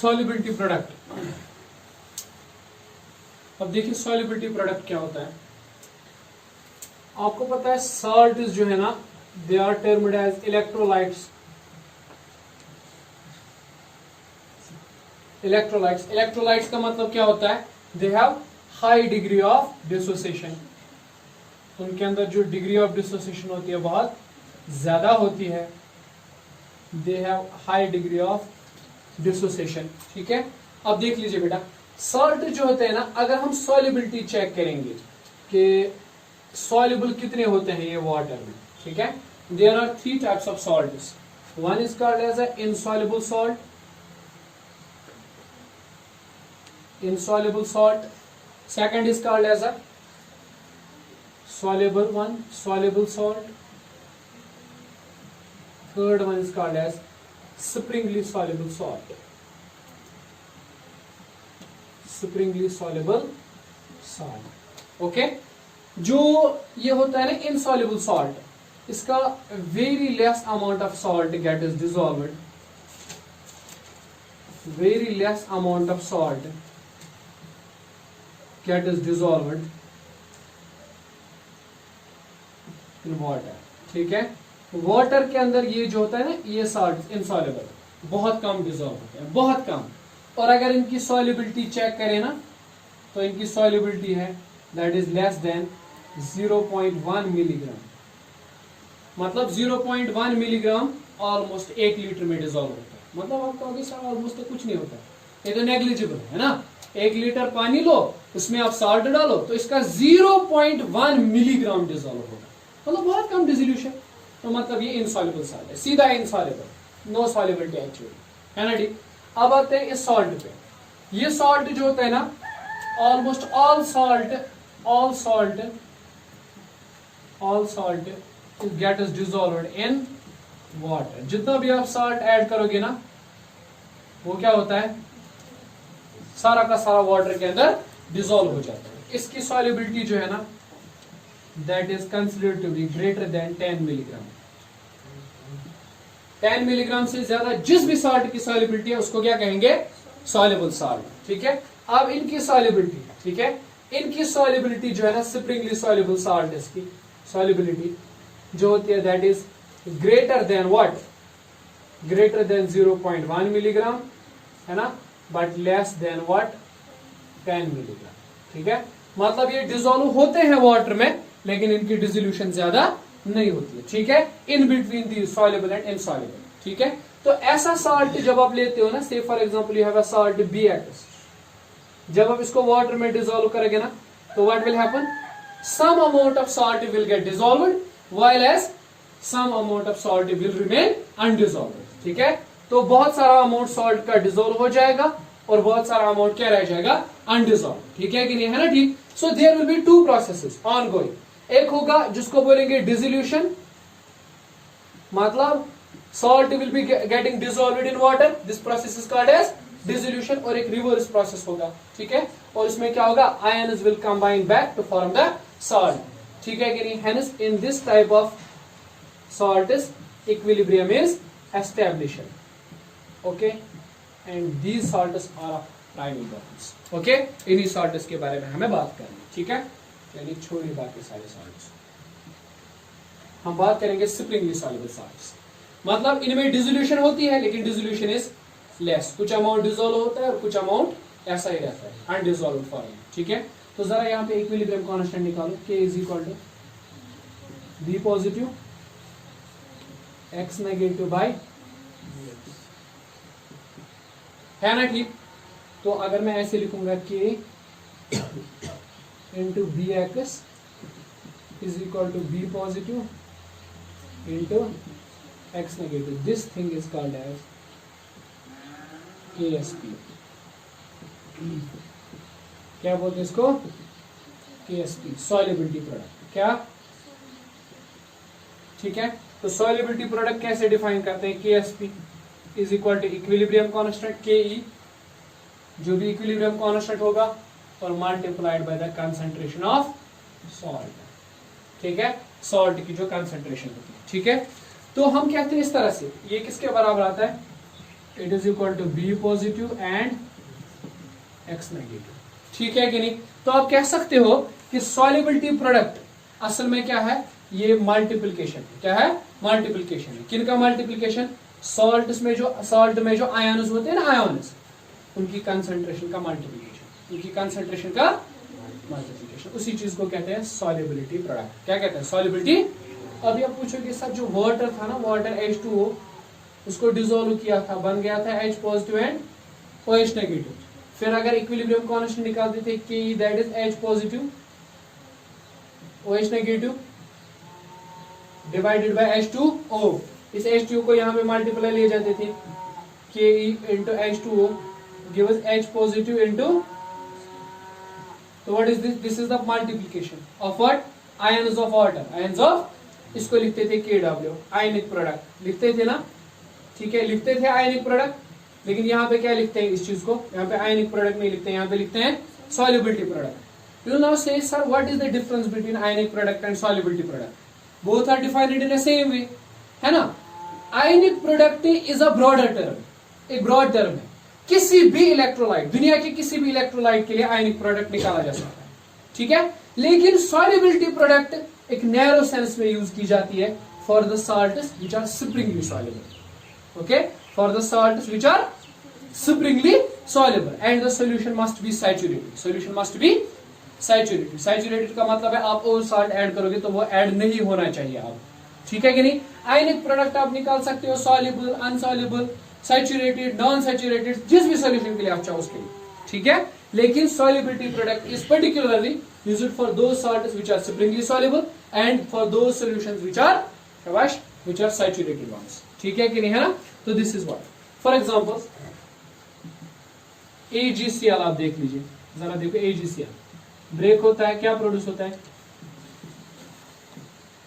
Solubility product. अब देखिए solubility product क्या होता है। आपको पता है सॉल्ट जो है ना, they are termed as electrolytes. Electrolytes का मतलब क्या होता है, they have high degree of dissociation. उनके अंदर जो डिग्री ऑफ डिसोसिएशन होती है बहुत ज्यादा होती है। They have high degree of dissociation. ठीक है, अब देख लीजिए बेटा, सॉल्ट जो होते हैं ना, अगर हम सॉल्युबिलिटी चेक करेंगे कि सॉल्युबल कितने होते हैं ये वाटर में। ठीक है, there are 3 types of salts. One is called as a insoluble salt, insoluble salt. Second is called as a soluble one, soluble salt. Third one is called as springly soluble salt. Springly soluble salt. Okay, जो ये होता है ना insoluble salt, इसका very less amount of salt get is dissolved. Very less amount of salt get is dissolved in water. ठीक है, water के अंदर ये जो होता है ना, ये सॉल्ट इनसॉल्युबल बहुत कम डिजोल्व होते हैं, बहुत कम। और अगर इनकी सॉल्युबिलिटी चेक करें ना, तो इनकी सॉल्युबिलिटी है that is less than 0.1 milligram. मतलब 0.1 मिलीग्राम ऑलमोस्ट 1 लीटर में डिजोल्व होता है। मतलब आप कहोगे सर ऑलमोस्ट तो कुछ नहीं होता, ये तो नेग्लिजिबल है ना। 1 लीटर पानी लो, उसमें आप सॉल्ट डालो, तो इसका 0.1 मिलीग्राम डिजोल्व होगा। मतलब बहुत कम डिसोल्यूशन। तो मतलब ये इनसॉल्युबल सॉल्ट है, सीधा इनसॉल्युबल, नो सॉल्युबिलिटी एक्चुअली, है ना। ठीक, अब आते हैं इस सॉल्ट पे। ये सॉल्ट जो होता है ना, almost all salt get is dissolved in water. जितना भी आप सॉल्ट ऐड करोगे ना, वो क्या होता है, सारा का सारा वाटर के अंदर डिसॉल्व हो जाता है। इसकी सॉल्युबिलिटी जो है ना, that is considered to be greater than 10 milligram. 10 milligram से ज्यादा जिस भी सॉल्ट की सॉल्युबिलिटी है उसको क्या कहेंगे, सॉल्युबल सॉल्ट। ठीक है, अब इनकी सॉल्युबिलिटी, ठीक है, इनकी सॉल्युबिलिटी जो है ना, स्प्रिंगली सॉल्युबल सॉल्ट, इसकी सॉल्युबिलिटी जो होती है that is greater than what, greater than 0.1 milligram, है ना, but less than what 10 milligram. ठीक है, मतलब ये डिसॉल्व होते हैं वाटर में, लेकिन इनकी डिसोल्यूशन ज्यादा नहीं होती है। ठीक है, in between the soluble and insoluble. ठीक है, तो ऐसा सॉल्ट जब आप लेते हो ना, से for example you have a salt BX, जब आप इसको वाटर में डिसॉल्व करेंगे ना, तो what will happen, some amount of salt will get dissolved while as some amount of salt will remain undissolved. ठीक है, तो बहुत सारा अमाउंट सॉल्ट का डिसॉल्व हो जाएगा और बहुत सारा अमाउंट क्या रह जाएगा, अनडिसॉल्व। ठीक है कि नहीं, है ना। ठीक, so there will be 2 processes ongoing. एक होगा जिसको बोलेंगे डिसोल्यूशन, मतलब salt will be getting dissolved in water, this process is called as dissolution. और एक रिवर्स प्रोसेस होगा। ठीक है, और इसमें क्या होगा, ions will combine back to form the salt. ठीक है कि नहीं, hence in this type of salts equilibrium is established. Okay, and these salts are of prime importance. Okay, इन्हीं salts के बारे में हमें बात करनी है। ठीक है, यानी छोड़िए बाकी सारे salts, हम बात करेंगे springly soluble salts। मतलब इनमें डिसोल्यूशन होती है, लेकिन डिसोल्यूशन इज लेस, कुछ अमाउंट डिसॉल्व होता है और कुछ अमाउंट ऐसा ही रहता है, अनडिसॉल्व्ड फॉर्म में। ठीक है, तो जरा यहाँ पे इक्विलिब्रियम कांस्टेंट निकालो, K is equal to B positive X negative by, है ना। ठीक, तो अगर मैं ऐसे लिखूंगा K into BX is equal to B positive into X negative, this thing is called as KSP। क्या बोलते हैं इसको, KSP, सॉल्युबिलिटी प्रोडक्ट। क्या, ठीक है, तो सॉल्युबिलिटी प्रोडक्ट कैसे डिफाइन करते हैं, KSP is equal to equilibrium constant KE, जो भी इक्विलिब्रियम कांस्टेंट होगा, और multiplied by the concentration of salt. ठीक है, सॉल्ट की जो कंसंट्रेशन होती है। ठीक है, तो हम कहते हैं इस तरह से, ये किसके बराबर आता है, it is equal to B positive and X negative. ठीक है कि नहीं? तो आप कह सकते हो कि सॉल्युबिलिटी प्रोडक्ट असल में क्या है, ये मल्टीप्लिकेशन है। क्या है? मल्टीप्लिकेशन है। किनका मल्टीप्लिकेशन? सॉल्ट में जो आयन्स होते हैं ना, आयन्स, उनकी कंसंट्रेशन का मल्टीप्लिकेशन, उनकी कंसंट्रेशन का मल्टीप्लिकेशन, उसी चीज को कहते हैं सॉल्युबिलिटी प्रोडक्ट। क्या कहते हैं? सॉल्युबिलिटी। अभी आप पूछोगे सर जो वाटर था ना, वाटर H2O, उसको डिसोल्व किया था, बन गया था H positive and OH negative. फिर अगर इक्विलिब्रियम कांस्टेंट निकालते थे कि that is H positive OH negative divided by H2O। इस H2O को यहाँ पे मल्टीप्लाई ले जाते थे, Ke into H2O gives H positive into, तो what is this? This is the multiplication of what? Ions of water, ions of, इसको लिखते थे KW, आयनिक प्रोडक्ट लिखते थे ना। ठीक है, लिखते थे आयनिक प्रोडक्ट, लेकिन यहाँ पे क्या लिखते हैं इस चीज को? यहाँ पे आयनिक प्रोडक्ट नहीं लिखते हैं, यहाँ पे लिखते हैं solubility product. You now say sir what is the difference between ionic product and solubility product? Both are defined in the same way, है ना। Ionic product is a broader term, एक ब्रॉड टर्म है। किसी भी electrolyte, दुनिया के किसी भी इलेक्ट्रोलाइट के लिए आयनिक प्रोडक्ट निकाला जा सकता है। ठीक है, लेकिन सॉल्युबिलिटी प्रोडक्ट एक नैरो सेंस में यूज की जाती है for the salts which are sparingly soluble. Okay, for the salts which are sparingly soluble and the solution must be saturated. Solution must be saturated. Saturated का मतलब है आप और साल्ट ऐड करोगे तो वो ऐड नहीं होना चाहिए आप। ठीक है कि नहीं? आयनिक प्रोडक्ट आप निकाल सकते हो सॉल्युबल, अनसॉल्युबल, सैचुरेटेड, नॉन सैचुरेटेड, जिस भी सॉल्यूशन के लिए आप चाहो उसके लिए। ठीक है, लेकिन solubility product is particularly used for those salts which are sparingly soluble and for those solutions which are saturated ones. ठीक है कि नहीं? है ना। तो this is what, for example AgCl आप देख लीजिए, जरा देखो AgCl ब्रेक होता है, क्या प्रोड्यूस होता है?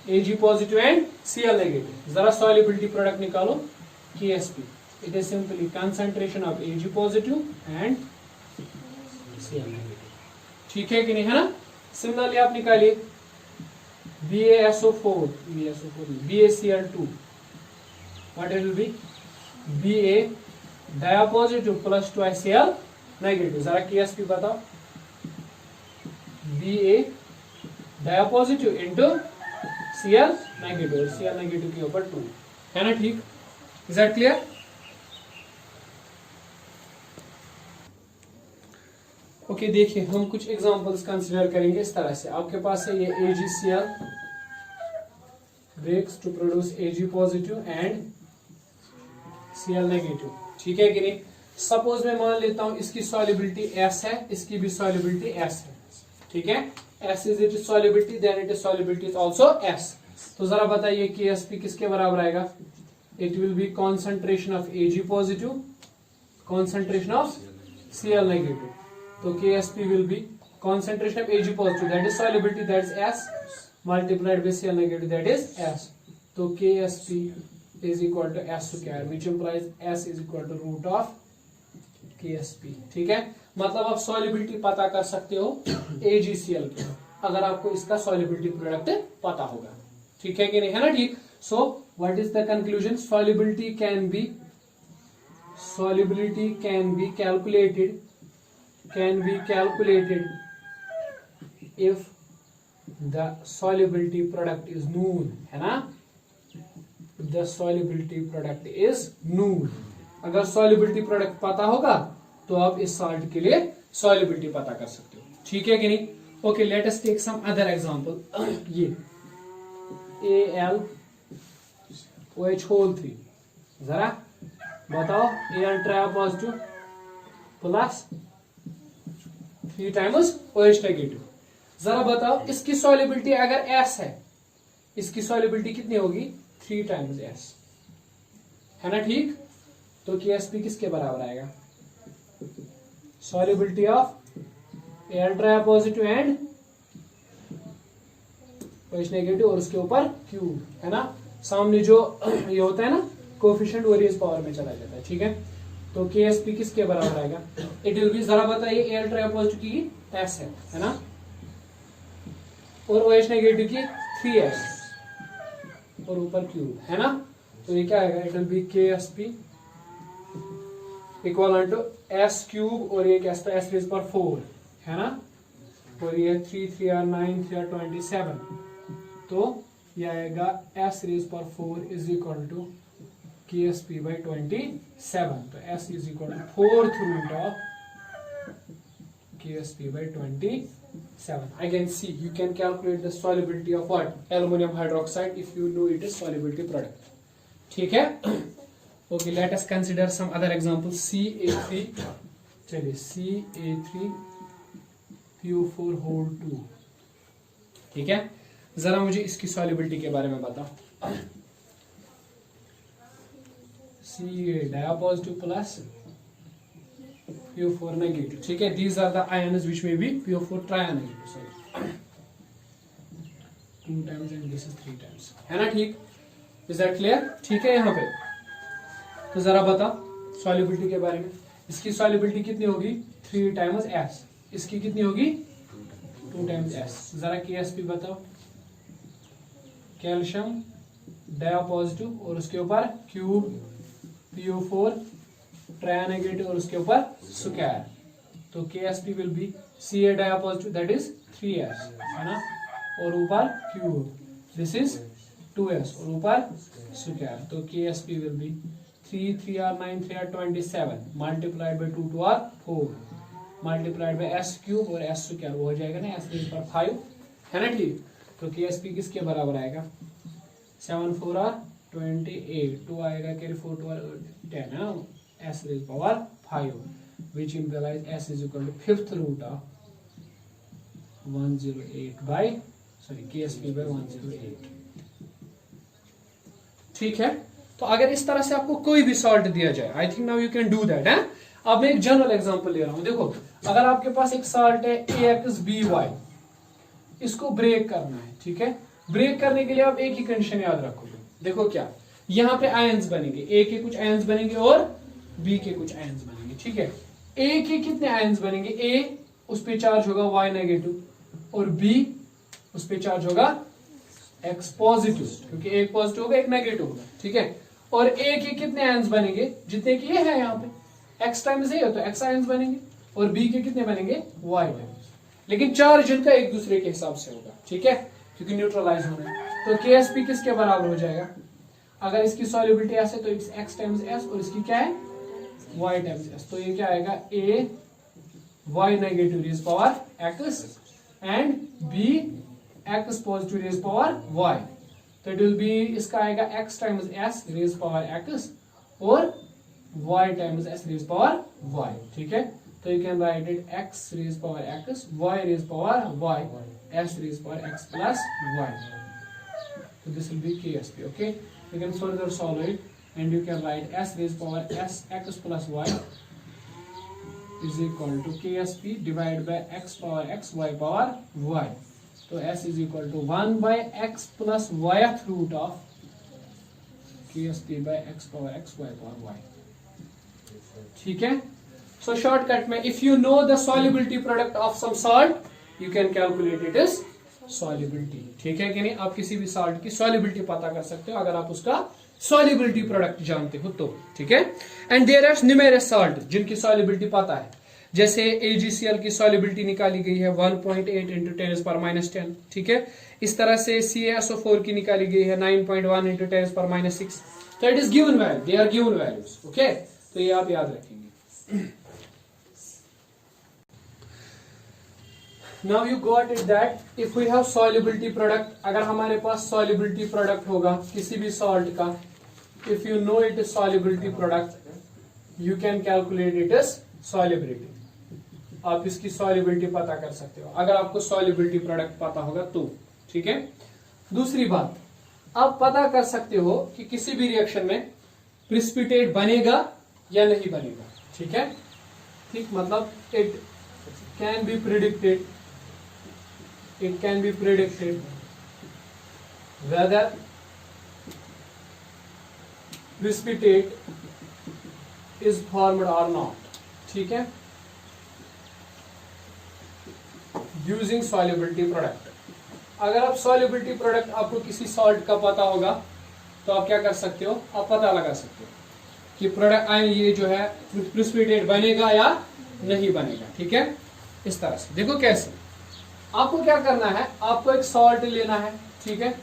Ag positive and Cl negative. जरा सॉल्युबिलिटी प्रोडक्ट निकालो, KSP। It is simply concentration of Ag positive and Cl negative. ठीक है कि नहीं? है ना। सिमिलरली आप निकालिए BaSO4, BaCl2, what it will be? Ba diapositive plus 2Cl negative. जरा KSP बताओ, Ba diapositive into Cl negative, Cl negative के ऊपर 2, है ना। ठीक, इज दैट क्लियर? ओके, देखिए हम कुछ एग्जांपल्स कंसीडर करेंगे इस तरह से। आपके पास है ये AgCl breaks to produce Ag positive and Cl negative. ठीक है कि नहीं? सपोज मैं मान लेता हूं इसकी सॉल्युबिलिटी S है, इसकी भी सॉल्युबिलिटी S है। ठीक है, S is it solubility, then it is solubility is also S। तो जरा बताइए KSP किसके बराबर आएगा? It will be concentration of Ag positive, concentration of Cl negative. तो KSP will be concentration of Ag positive, that is solubility, that is S, multiplied by Cl negative, that is S. तो KSP is equal to S square, which implies S is equal to root of KSP। ठीक है, मतलब आप solubility पता कर सकते हो AgCl की, अगर आपको इसका solubility product पता होगा। ठीक है कि नहीं? है ना। ठीक, so what is the conclusion? Solubility can be calculated if the solubility product is known, है ना। The solubility product is known। अगर solubility product पता होगा तो आप इस salt के लिए solubility पता कर सकते हो। ठीक है कि नहीं? Okay, let us take some other example। ये AlOH3, जरा बताओ, Al try positive plus 3 times OH negative. जरा बताओ इसकी सॉल्युबिलिटी अगर S है, इसकी सॉल्युबिलिटी कितनी होगी? 3 टाइम्स S, है ना। ठीक, तो KSP किसके बराबर आएगा? Solubility of Al try positive and OH negative और उसके ऊपर Q, है ना। सामने जो ये होता है ना कोफिशिएंट, वो रेज पावर में चला जाता है। ठीक है, तो KSP किसके बराबर आएगा? इट विल बी, जरा बताइए, Al ट्राई पॉजिटिव की S है ना, और OH नेगेटिव की 3S और ऊपर Q, है ना। तो ये क्या आएगा? It will be KSP equal to S cube और ये क्या था एस रेज पर 4 है ना, और ये 3 3 आर 9 3 आर 27, तो ये आएगा एस रेज पर 4 is equal to K S P by 27, तो S is equal to fourth root of K S P by 27. Again, see, you can calculate the solubility of what? Aluminum hydroxide if you know it is solubility product. ठीक है? Okay, let us consider some other examples. CA3, चलिए CA3 PO4 whole 2. ठीक है? जरा मुझे इसकी solubility के बारे में बताओ. Ca diapositive plus PO4 negative. ठीक है, these are the ions which may be PO4 trinegative. Sorry, 2 times and this is 3 times. है ना ठीक? Is that clear? ठीक है यहाँ पे. तो जरा बता solubility के बारे में. इसकी solubility कितनी होगी? 3 times S. इसकी कितनी होगी? 2 times S. जरा KSP बताओ. कैल्शियम डायपॉजिटिव और उसके ऊपर क्यूब PO4 ट्रायनेगेटिव और उसके ऊपर स्क्वायर, तो KSP will be Ca dipositive that is 3S है ना, और ऊपर क्यूब दिस इज 2S और ऊपर स्क्वायर, तो KSP will B 3 3 r 9 3 r 27 multiplied by 2 2 r 4 multiplied by S cube और S स्क्वायर, वो हो जाएगा ना S रेज़ पर 5 है ना ठीक, तो KSP किसके बराबर आएगा 7 4 r 28, 2 आएगा कैरी 4 2 10 है, S raised power 5, which implies S is equal to fifth root of 108 by KSP by 108. ठीक है, तो अगर इस तरह से आपको कोई भी सॉल्ट दिया जाए, I think now you can do that है. अब मैं एक जनरल एग्जांपल ले रहा हूं. देखो अगर आपके पास एक सॉल्ट है AXBY, इसको ब्रेक करना है. ठीक है, ब्रेक करने के लिए आप एक ही कंडीशन याद रखोगे. देखो क्या यहाँ पे आयंस बनेंगे, ए के कुछ आयंस बनेंगे और बी के कुछ आयंस बनेंगे. ठीक है, ए के कितने आयंस बनेंगे? ए उस पे चार्ज होगा Y नेगेटिव और बी उस पे चार्ज होगा X पॉजिटिव, क्योंकि एक पॉजिटिव होगा एक नेगेटिव होगा. ठीक है, और ए के कितने आयंस बनेंगे? जितने की ये है यहाँ पे X टाइम्स ए तो X आयंस बनेंगे, और बी के कितने बनेंगे? Y टाइम्स, लेकिन चार्ज इनका एक दूसरे के हिसाब से होगा. ठीक है, क्योंकि न्यूट्रलाइज होना है, तो KSP किसके बराबर हो जाएगा? अगर इसकी सॉल्युबिलिटी S है तो इट्स X टाइम्स S और इसकी क्या है? Y टाइम्स S, तो ये क्या आएगा? A Y negative rays power X and B X positive rays power Y, तो इट विल बी इसका आएगा X times S rays power X और Y times S rays power Y. ठीक है, तो you can write it X rays power X Y rays power Y S raised power X plus Y. So this will be KSP. Okay, you can further solve it and you can write S raised power S X plus Y is equal to KSP divided by X power X Y power Y. So S is equal to 1 by X plus Yth root of KSP by X power X Y power Y. ठीक है, so shortcut में if you know the solubility product of some salt you can calculate it as solubility. ठीक है कि नहीं, आप किसी भी सॉल्ट की solubility पता कर सकते हो अगर आप उसका solubility product जानते हो तो. ठीक है, and there are numerous salt जिनकी solubility पता है, जैसे AgCl की solubility निकाली गई है 1.8 into 10⁻⁻10. ठीक है, इस तरह से CaSO4 की निकाली गई है 9.1 into 10⁻⁶. तो it is given value, they are given values. Okay, तो ये आप याद रखेंगे. Now you got it that if we have solubility product, अगर हमारे पास solubility product होगा किसी भी salt का, if you know it is solubility product, you can calculate it as solubility. आप इसकी solubility पता कर सकते हो अगर आपको solubility product पता होगा तो. ठीक है, दूसरी बात आप पता कर सकते हो कि किसी भी रिएक्शन में precipitate बनेगा या नहीं बनेगा. ठीक है, ठीक, मतलब it can be predicted whether precipitate is formed or not. ठीक है, using solubility product. अगर आप solubility product आपको किसी salt का पता होगा तो आप क्या कर सकते हो, आप पता लगा सकते हो. कि प्रोडक्ट ये जो है प्रिसिपिटेट बनेगा या नहीं बनेगा। ठीक है, इस तरह से देखो कैसे। आपको क्या करना है, आपको एक सॉल्ट लेना है। ठीक है,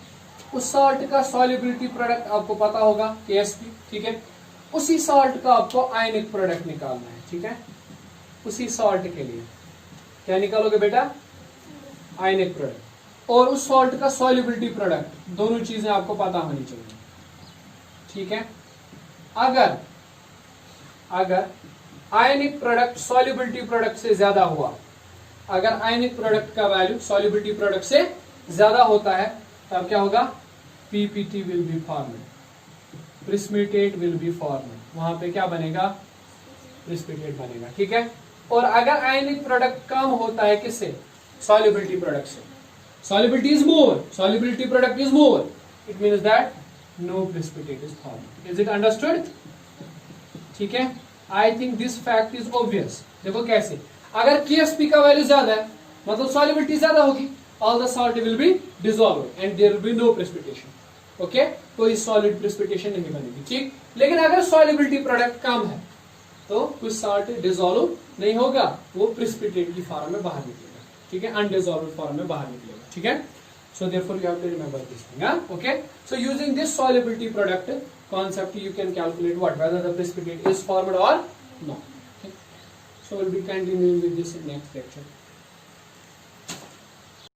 उस सॉल्ट का सॉल्युबिलिटी प्रोडक्ट आपको पता होगा KSP। ठीक है, उसी सॉल्ट का आपको आयनिक प्रोडक्ट निकालना है। ठीक है, उसी सॉल्ट के लिए क्या निकालोगे बेटा, आयनिक प्रोडक्ट, और उस सॉल्ट का सॉल्युबिलिटी प्रोडक्ट, दोनों चीजें आपको पता होनी चाहिए। ठीक है, अगर आयनिक प्रोडक्ट सॉल्युबिलिटी प्रोडक्ट से ज्यादा हुआ, अगर आयनिक प्रोडक्ट का वैल्यू सॉल्युबिलिटी प्रोडक्ट से ज्यादा होता है, तब क्या होगा, PPT will be formed, precipitate will be formed. वहां पे क्या बनेगा, प्रिसिपिटेट बनेगा। ठीक है, और अगर आयनिक प्रोडक्ट कम होता है किससे, सॉल्युबिलिटी प्रोडक्ट से, solubility is more, solubility product is more, it means that no precipitate is formed. Is it understood? ठीक है, I think this fact is obvious. देखो कैसे, अगर KSP का वैल्यू ज्यादा है मतलब solubility ज्यादा होगी, all the salt will be dissolved and there will be no precipitation. Okay, कोई solid precipitation नहीं बनेगी। ठीक, लेकिन अगर solubility product कम है तो कुछ salt dissolve नहीं होगा, वो precipitate की फॉर्म में बाहर निकलेगा। ठीक है, अनडिसॉल्व्ड फॉर्म में बाहर निकलेगा। ठीक है, so therefore you have to remember this thing. Okay, so using this solubility product concept you can calculate what, whether the precipitate is formed or not. Okay, so we'll be continuing with this in next lecture.